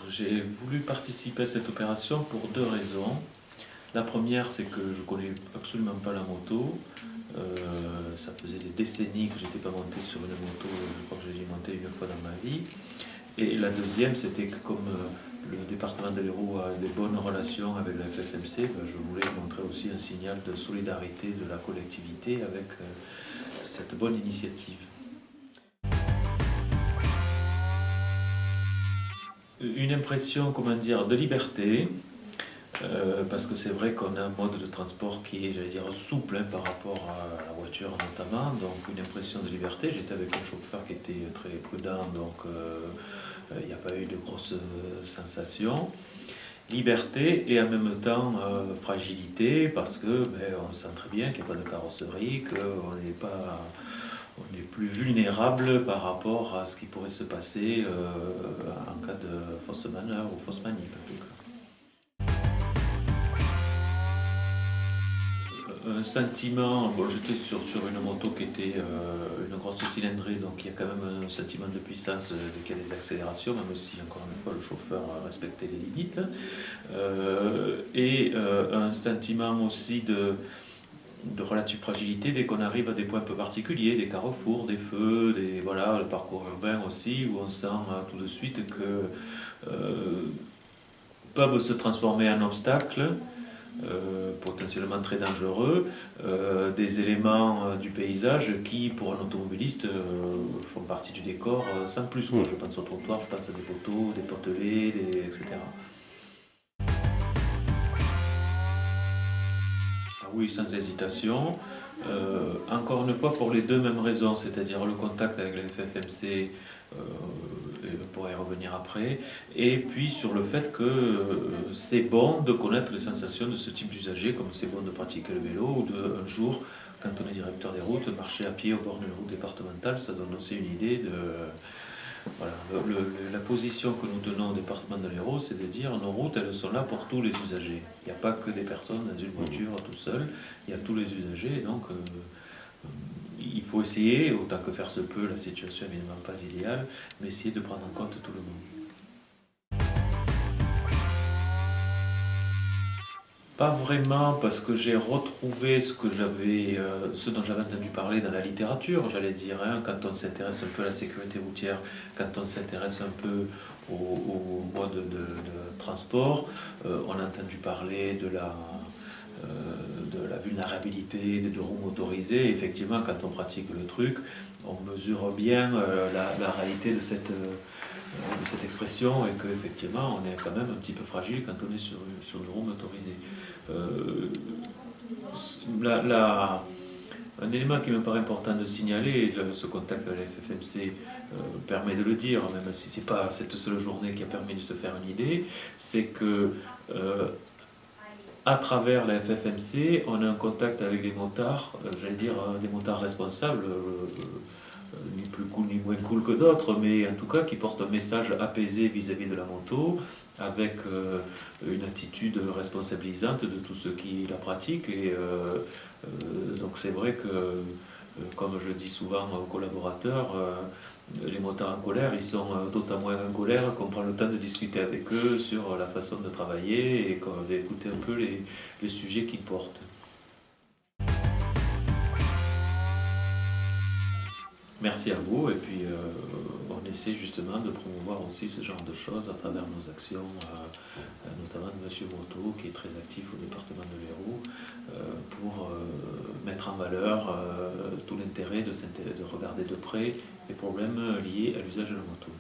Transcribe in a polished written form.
j'ai voulu participer à cette opération pour deux raisons. La première, c'est que je ne connais absolument pas la moto. Ça faisait des décennies que je n'étais pas monté sur une moto, je crois que j'ai dû monter une fois dans ma vie. Et la deuxième, c'était que comme le département de l'Hérault a des bonnes relations avec la FFMC, je voulais montrer aussi un signal de solidarité de la collectivité avec cette bonne initiative. Une impression, comment dire, de liberté, parce que c'est vrai qu'on a un mode de transport qui est, j'allais dire, souple par rapport à la voiture notamment, donc une impression de liberté. J'étais avec un chauffeur qui était très prudent, donc il n'y a pas eu de grosses sensations. Liberté et en même temps fragilité, parce que on sent très bien qu'il n'y a pas de carrosserie, qu'on n'est pas... On est plus vulnérable par rapport à ce qui pourrait se passer en cas de fausse manœuvre ou fausse manip en tout cas. Un sentiment, bon, j'étais sur une moto qui était une grosse cylindrée, donc il y a quand même un sentiment de puissance qu'il y a des accélérations, même si encore une fois le chauffeur respectait les limites. Un sentiment aussi de relative fragilité dès qu'on arrive à des points un peu particuliers, des carrefours, des feux, voilà, le parcours urbain aussi, où on sent tout de suite que peuvent se transformer en obstacles, potentiellement très dangereux, des éléments du paysage qui, pour un automobiliste, font partie du décor sans plus. Quoi. Je pense au trottoir, je pense à des poteaux, des portelets, etc. Ah oui, sans hésitation. Encore une fois, pour les deux mêmes raisons, c'est-à-dire le contact avec la FFMC, on pourrait y revenir après, et puis sur le fait que c'est bon de connaître les sensations de ce type d'usager, comme c'est bon de pratiquer le vélo, ou un jour, quand on est directeur des routes, marcher à pied au bord d'une route départementale, ça donne aussi une idée de... Voilà, la position que nous tenons au département de l'Hérault, c'est de dire nos routes, elles sont là pour tous les usagers. Il n'y a pas que des personnes dans une voiture tout seul, il y a tous les usagers. Donc, il faut essayer, autant que faire se peut, la situation n'est évidemment pas idéale, mais essayer de prendre en compte tout le monde. Pas vraiment, parce que j'ai retrouvé ce dont j'avais entendu parler dans la littérature, j'allais dire, hein, quand on s'intéresse un peu à la sécurité routière, quand on s'intéresse un peu au mode de transport, on a entendu parler de la vulnérabilité des deux roues motorisées. Effectivement, quand on pratique le truc, on mesure bien la réalité de cette expression et qu'effectivement, on est quand même un petit peu fragile quand on est sur une roue motorisée. Un élément qui me paraît important de signaler, ce contact avec la FFMC permet de le dire, même si ce n'est pas cette seule journée qui a permis de se faire une idée, c'est que à travers la FFMC, on a un contact avec les motards, j'allais dire des motards responsables, ni plus cool ni moins cool que d'autres, mais en tout cas qui portent un message apaisé vis-à-vis de la moto, avec une attitude responsabilisante de tous ceux qui la pratiquent. Et donc c'est vrai que, comme je dis souvent aux collaborateurs, les motards en colère, ils sont d'autant moins en colère qu'on prend le temps de discuter avec eux sur la façon de travailler et d'écouter un peu les sujets qu'ils portent. Merci à vous, et puis on essaie justement de promouvoir aussi ce genre de choses à travers nos actions, notamment de Monsieur Moto, qui est très actif au département de l'Hérault, pour mettre en valeur tout l'intérêt de regarder de près les problèmes liés à l'usage de la moto.